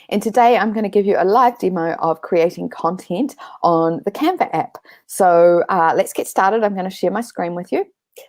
and today I'm going to give you a live demo of creating content on the Canva app. So let's get started. I'm going to share my screen with you.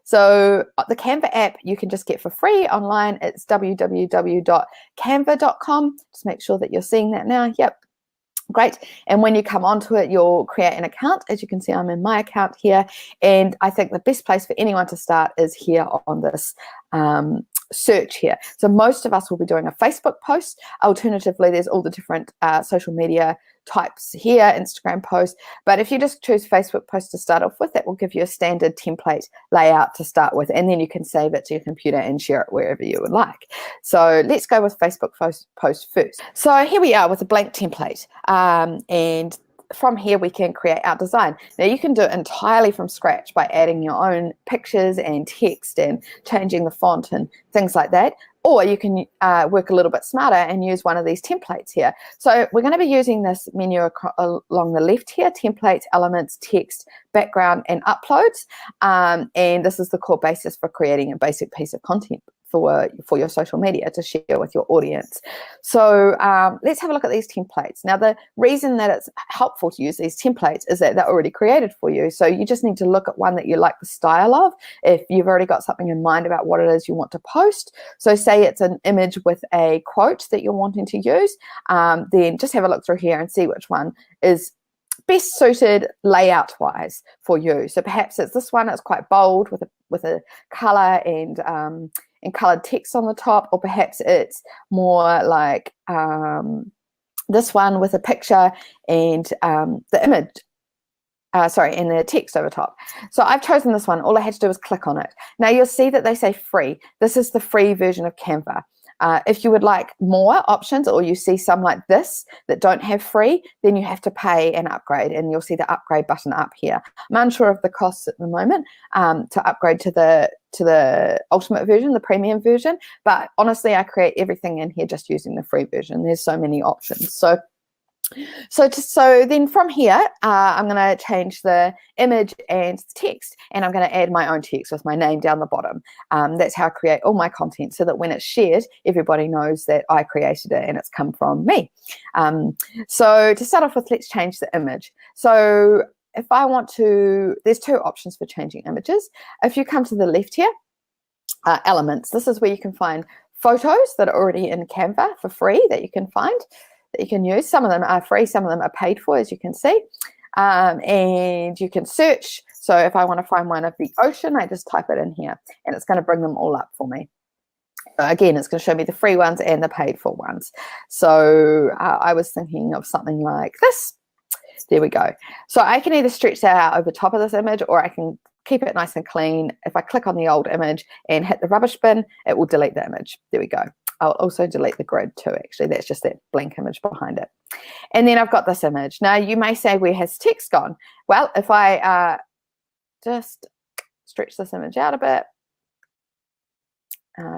So the Canva app you can just get for free online. It's www.canva.com. Just make sure that you're seeing that now. Yep. Great. And when you come onto it, you'll create an account. As you can see, I'm in my account here. And I think the best place for anyone to start is here on this search here. So most of us will be doing a Facebook post. Alternatively, there's all the different social media types here, Instagram posts. But if you just choose Facebook post to start off with, that will give you a standard template layout to start with. And then you can save it to your computer and share it wherever you would like. So let's go with Facebook post first. So here we are with a blank template. And from here we can create our design. Now you can do it entirely from scratch by adding your own pictures and text and changing the font and things like that. Or you can work a little bit smarter and use one of these templates here. So we're going to be using this menu along the left here: templates, elements, text, background, and uploads. And this is the core basis for creating a basic piece of content for your social media to share with your audience. So let's have a look at these templates. Now, the reason that it's helpful to use these templates is that they're already created for you. So you just need to look at one that you like the style of. If you've already got something in mind about what it is you want to post, so say it's an image with a quote that you're wanting to use, then just have a look through here and see which one is best suited layout wise for you. So perhaps it's this one. It's quite bold with a color and colored text on the top, or perhaps it's more like this one with a picture and the image, and the text over top. So I've chosen this one. All I had to do was click on it. Now you'll see that they say free. This is the free version of Canva. If you would like more options, or you see some like this that don't have free, then you have to pay and upgrade, and you'll see the upgrade button up here. I'm unsure of the costs at the moment to upgrade to the ultimate version, the premium version, but honestly, I create everything in here just using the free version. There's so many options. So then from here, I'm going to change the image and the text, and I'm going to add my own text with my name down the bottom. That's how I create all my content, so that when it's shared, everybody knows that I created it and it's come from me. So to start off with, let's change the image. So if I want to, there's two options for changing images. If you come to the left here, elements, this is where you can find photos that are already in Canva for free that you can find, that you can use. Some of them are free, some of them are paid for, as you can see. And you can search. So if I want to find one of the ocean, I just type it in here and it's going to bring them all up for me. Again, it's going to show me the free ones and the paid for ones. So I was thinking of something like this. There we go. So I can either stretch that out over top of this image, or I can keep it nice and clean. If I click on the old image and hit the rubbish bin, it will delete the image. There we go. I'll also delete the grid too, actually. That's just that blank image behind it. And then I've got this image. Now, you may say, where has text gone? Well, if I just stretch this image out a bit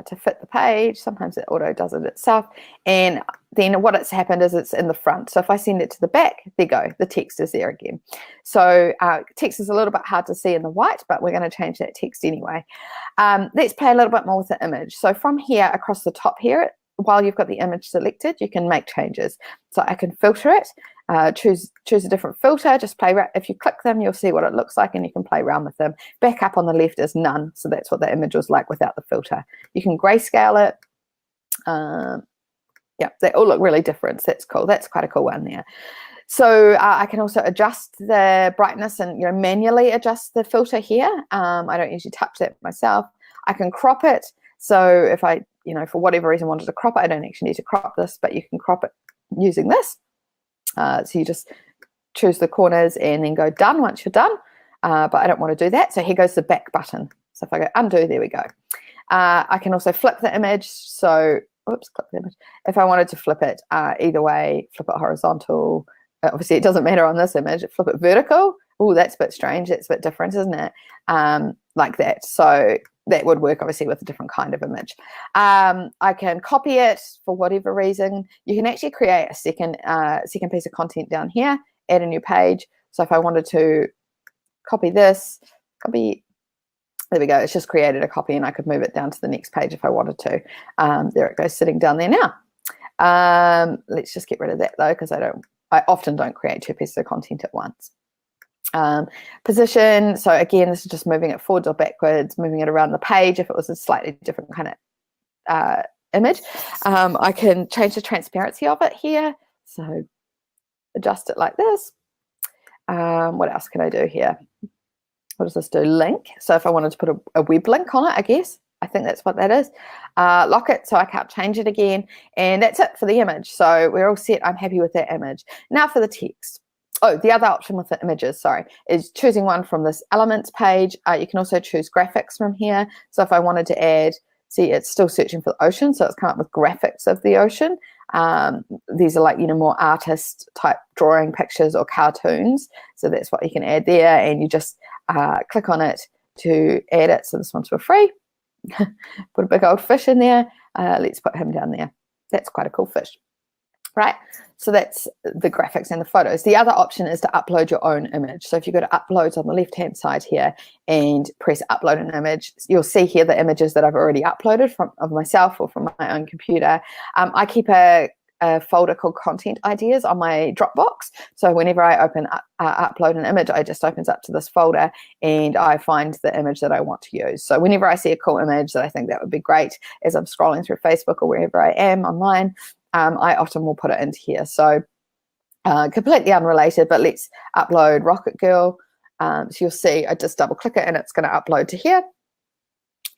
to fit the page, sometimes it auto does it itself. And then what it's happened is it's in the front. So if I send it to the back, there you go, the text is there again. So text is a little bit hard to see in the white, but we're going to change that text anyway. Let's play a little bit more with the image. So from here across the top here, while you've got the image selected, you can make changes. So I can filter it, choose a different filter, just play. If you click them, you'll see what it looks like, and you can play around with them. Back up on the left is none, so that's what the image was like without the filter. You can grayscale it. Yeah, they all look really different. So that's cool. That's quite a cool one there. So I can also adjust the brightness and manually adjust the filter here. I don't usually touch that myself. I can crop it. So if I, for whatever reason wanted to crop it, I don't actually need to crop this, but you can crop it using this. So you just choose the corners and then go done once you're done. But I don't want to do that. So here goes the back button. So if I go undo, there we go. I can also flip the image. So, oops, click the image. If I wanted to flip it either way, flip it horizontal. Obviously, it doesn't matter on this image. Flip it vertical. Oh, that's a bit strange. That's a bit different, isn't it? Like that. So that would work, obviously, with a different kind of image. I can copy it for whatever reason. You can actually create a second piece of content down here, add a new page. So if I wanted to copy this, there we go. It's just created a copy, and I could move it down to the next page if I wanted to. There it goes, sitting down there now. Let's just get rid of that though, because I often don't create 2 pieces of content at once. Position, so again, this is just moving it forwards or backwards, moving it around the page if it was a slightly different kind of image. I can change the transparency of it here, so adjust it like this. What else can I do here? What does this do? Link. So if I wanted to put a web link on it, I think that's what that is. Lock it so I can't change it again. And that's it for the image. So we're all set. I'm happy with that image. Now for the text. Oh, the other option with the images, is choosing one from this elements page. You can also choose graphics from here. So if I wanted to add, see, it's still searching for the ocean, so it's come up with graphics of the ocean. These are like, more artist type drawing pictures or cartoons. So that's what you can add there, and you just click on it to add it. So this one's for free. Put a big old fish in there. Let's put him down there. That's quite a cool fish. Right, so that's the graphics and the photos. The other option is to upload your own image. So if you go to uploads on the left hand side here and press upload an image, you'll see here the images that I've already uploaded of myself or from my own computer. I keep a folder called content ideas on my Dropbox. So whenever I upload an image, it just opens up to this folder and I find the image that I want to use. So whenever I see a cool image that I think that would be great as I'm scrolling through Facebook or wherever I am online, I often will put it into here. So completely unrelated, but let's upload Rocket Girl. So you'll see I just double click it and it's going to upload to here.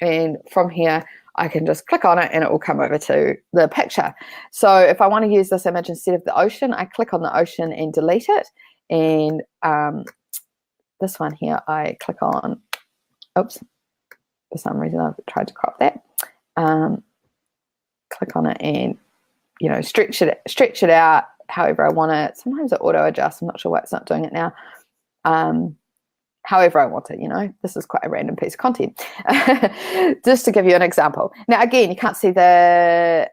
And from here, I can just click on it and it will come over to the picture. So if I want to use this image instead of the ocean, I click on the ocean and delete it. And this one here, I click on, oops, for some reason I've tried to crop that. Click on it and stretch it out however I want it. Sometimes it auto adjusts. I'm not sure why it's not doing it now. However I want it, this is quite a random piece of content. Just to give you an example. Now, again, you can't see the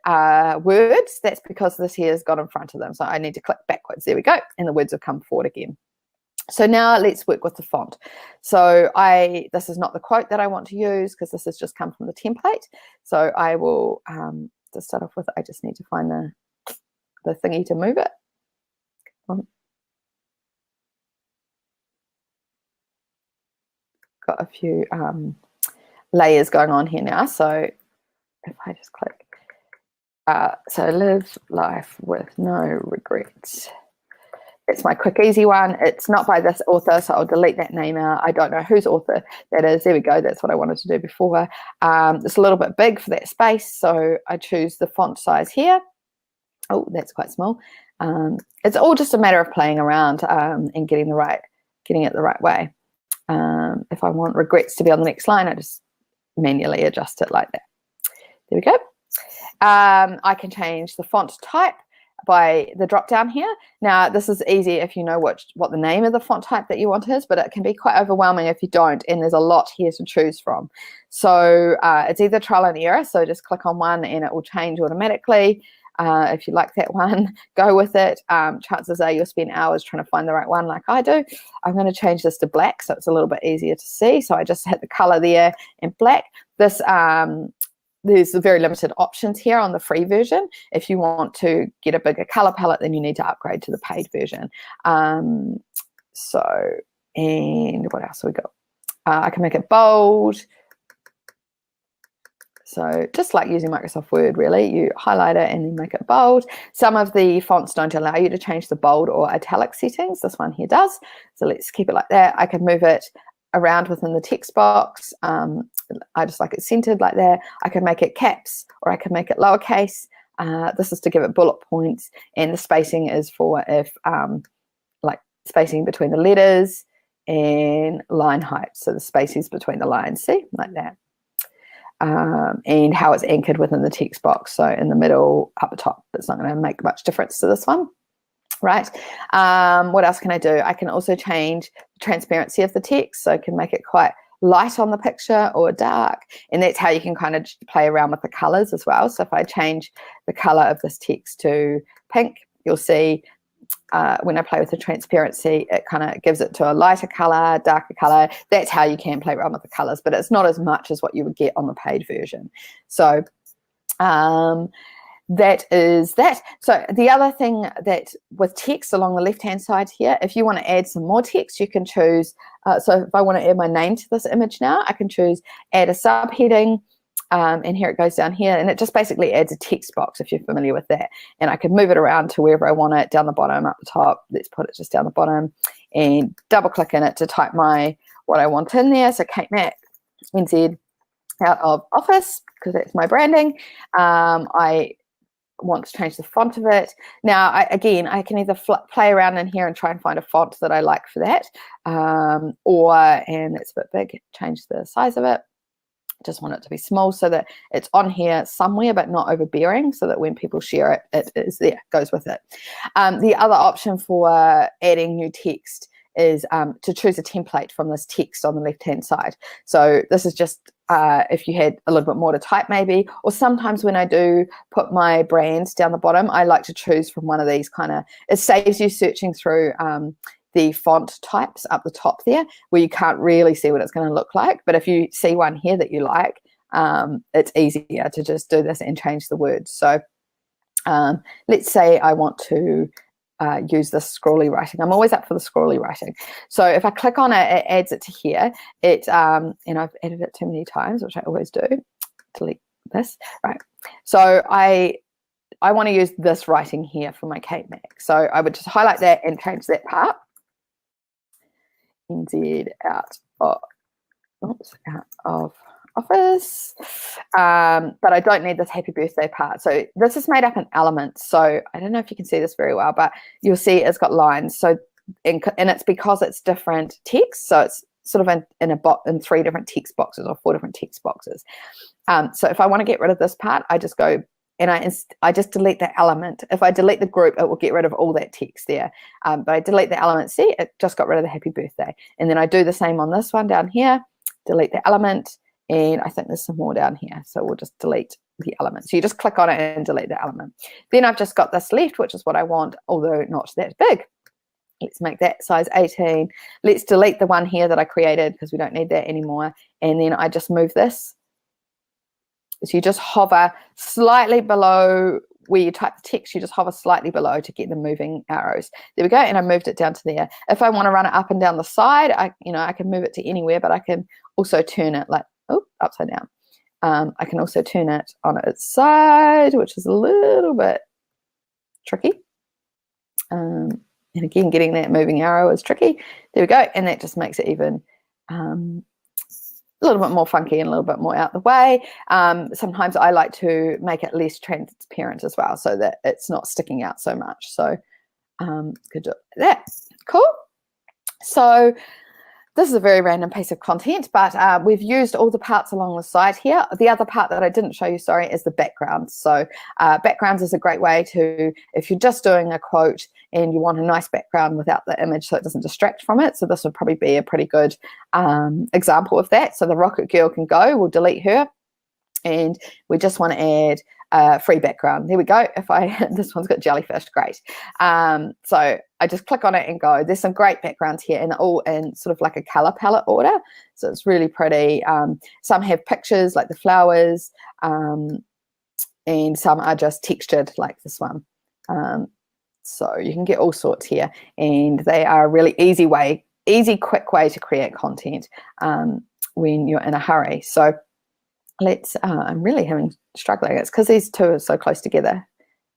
words. That's because this here has got in front of them. So I need to click backwards. There we go. And the words have come forward again. So now let's work with the font. So this is not the quote that I want to use because this has just come from the template. So I will... to start off with, I just need to find the thingy to move it. Got a few layers going on here now. So if I just click, so live life with no regrets. It's my quick, easy one. It's not by this author, so I'll delete that name out. I don't know whose author that is. There we go. That's what I wanted to do before. It's a little bit big for that space, so I choose the font size here. Oh, that's quite small. It's all just a matter of playing around and getting it the right way. If I want regrets to be on the next line, I just manually adjust it like that. There we go. I can change the font type by the drop down here. Now this is easy if you know what the name of the font type that you want is, but it can be quite overwhelming if you don't, and there's a lot here to choose from. So it's either trial and error, so just click on one and it will change automatically. If you like that one, go with it. Chances are you'll spend hours trying to find the right one like I do. I'm going to change this to black so it's a little bit easier to see. So I just hit the color there in black. This there's very limited options here on the free version. If you want to get a bigger color palette, then you need to upgrade to the paid version. And what else have we got? I can make it bold. So just like using Microsoft Word, really, you highlight it and then make it bold. Some of the fonts don't allow you to change the bold or italic settings. This one here does. So let's keep it like that. I can move it around within the text box. I just like it centered like that. I can make it caps or I can make it lowercase. This is to give it bullet points, and the spacing is for if like spacing between the letters and line height. So the spaces between the lines, see, like that. And how it's anchored within the text box. So in the middle, up the top, it's not going to make much difference to this one. Right. What else can I do? I can also change the transparency of the text. So I can make it quite light on the picture or dark. And that's how you can kind of play around with the colors as well. So if I change the color of this text to pink, you'll see when I play with the transparency, it kind of gives it to a lighter color, darker color. That's how you can play around with the colors, but it's not as much as what you would get on the paid version. So that is that. So the other thing that with text along the left-hand side here, if you want to add some more text, you can choose, so if I want to add my name to this image now, I can choose add a subheading, and here it goes down here, and it just basically adds a text box if you're familiar with that. And I can move it around to wherever I want it, down the bottom, up the top. Let's put it just down the bottom and double click in it to type what I want in there. So Kate Mack NZ out of Office, because that's my branding. I want to change the font of it. Now, I can either play around in here and try and find a font that I like for that, and it's a bit big, change the size of it. Just want it to be small so that it's on here somewhere but not overbearing, so that when people share it, it is there, goes with it. The other option for adding new text is to choose a template from this text on the left-hand side. So this is just if you had a little bit more to type maybe, or sometimes when I do put my brands down the bottom, I like to choose from one of these it saves you searching through the font types up the top there, where you can't really see what it's going to look like. But if you see one here that you like, it's easier to just do this and change the words. So let's say I want to use this scrolly writing. I'm always up for the scrolly writing. So if I click on it, it adds it to here. And I've added it too many times, which I always do. Delete this. Right. So I want to use this writing here for my Kate Mack. So I would just highlight that and change that part. NZ out of Office. But I don't need this happy birthday part. So this is made up in elements. So I don't know if you can see this very well, but you'll see it's got lines. So and it's because it's different text. So it's sort of in 3 different text boxes or 4 different text boxes. So if I want to get rid of this part, I just go and I just delete the element. If I delete the group, it will get rid of all that text there. But I delete the element. See, it just got rid of the happy birthday. And then I do the same on this one down here, delete the element, and I think there's some more down here. So we'll just delete the element. So you just click on it and delete the element. Then I've just got this left, which is what I want, although not that big. Let's make that size 18. Let's delete the one here that I created because we don't need that anymore. And then I just move this. So you just hover slightly below where you type the text, you just hover slightly below to get the moving arrows. There we go, and I moved it down to there. If I want to run it up and down the side, I can move it to anywhere, but I can also turn it upside down. I can also turn it on its side, which is a little bit tricky. And again, getting that moving arrow is tricky. There we go, and that just makes it even a little bit more funky and a little bit more out the way. Sometimes I like to make it less transparent as well, so that it's not sticking out so much. So could do that. Cool. So this is a very random piece of content, but we've used all the parts along the side here. The other part that I didn't show you, sorry, is the background. So backgrounds is a great way to, if you're just doing a quote and you want a nice background without the image so it doesn't distract from it. So this would probably be a pretty good example of that. So the Rocket Girl can go, we'll delete her, and we just want to add free background. There we go. This one's got jellyfish, great. So I just click on it and go. There's some great backgrounds here, and all in sort of like a color palette order. So it's really pretty. Some have pictures like the flowers, and some are just textured like this one. So you can get all sorts here, and they are a really easy, quick way to create content when you're in a hurry. So I'm really struggling. It's because these two are so close together,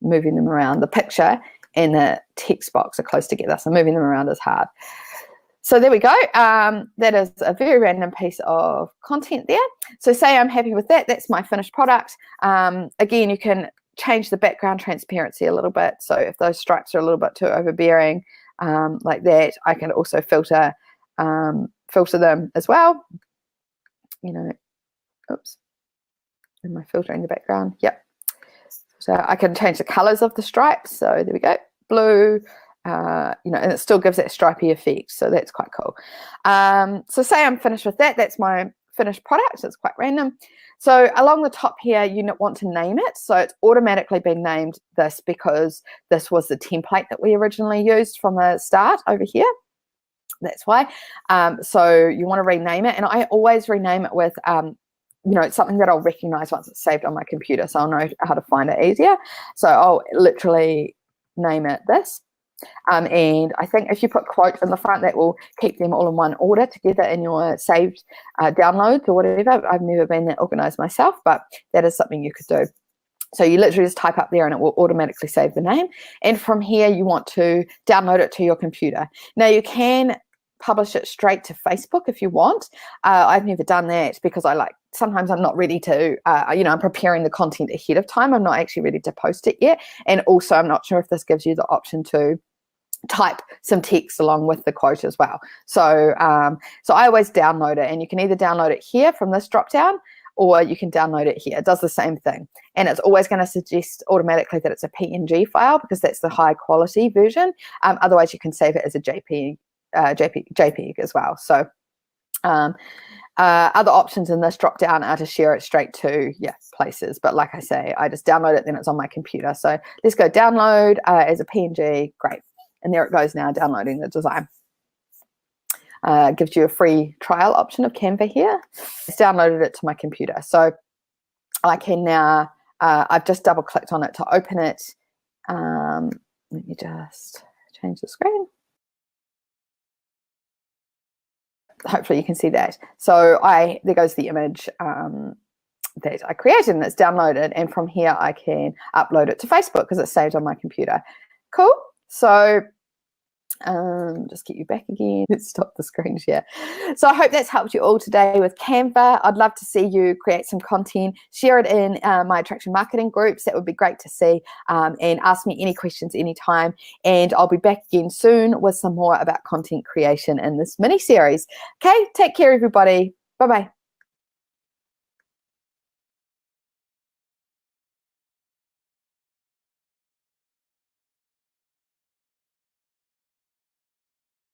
moving them around. The picture and the text box are close together, so moving them around is hard. So there we go. That is a very random piece of content there. So say I'm happy with that. That's my finished product. Again, you can change the background transparency a little bit. So if those stripes are a little bit too overbearing like that, I can also filter them as well. Oops. Am I filtering the background? Yep. So I can change the colors of the stripes. So there we go. Blue, and it still gives that stripy effect. So that's quite cool. So say I'm finished with that. That's my finished product. It's quite random. So along the top here, you want to name it. So it's automatically been named this because this was the template that we originally used from the start over here. That's why. So you want to rename it. And I always rename it with you know, it's something that I'll recognize once it's saved on my computer, so I'll know how to find it easier. So I'll literally name it this. And I think if you put quote in the front, that will keep them all in one order together in your saved downloads or whatever. I've never been that organized myself, but that is something you could do. So you literally just type up there and it will automatically save the name. And from here, you want to download it to your computer. Now you can publish it straight to Facebook if you want. I've never done that because sometimes I'm not ready to, I'm preparing the content ahead of time. I'm not actually ready to post it yet. And also I'm not sure if this gives you the option to type some text along with the quote as well. So so I always download it, and you can either download it here from this drop down, or you can download it here. It does the same thing, and it's always going to suggest automatically that it's a PNG file because that's the high quality version. Otherwise you can save it as a JPEG as well. So other options in this drop down are to share it straight to places, but like I say, I just download it, then it's on my computer. So let's go download as a PNG. Great. And there it goes now, downloading the design. Gives you a free trial option of Canva here. It's downloaded it to my computer. So I can now, I've just double clicked on it to open it. Let me just change the screen. Hopefully you can see that. So there goes the image that I created, and it's downloaded. And from here I can upload it to Facebook because it's saved on my computer. Cool. So just get you back again. Let's stop the screen share. So I hope that's helped you all today with Canva. I'd love to see you create some content, share it in my attraction marketing groups. That would be great to see, and ask me any questions anytime. And I'll be back again soon with some more about content creation in this mini series. Okay, take care everybody. Bye-bye.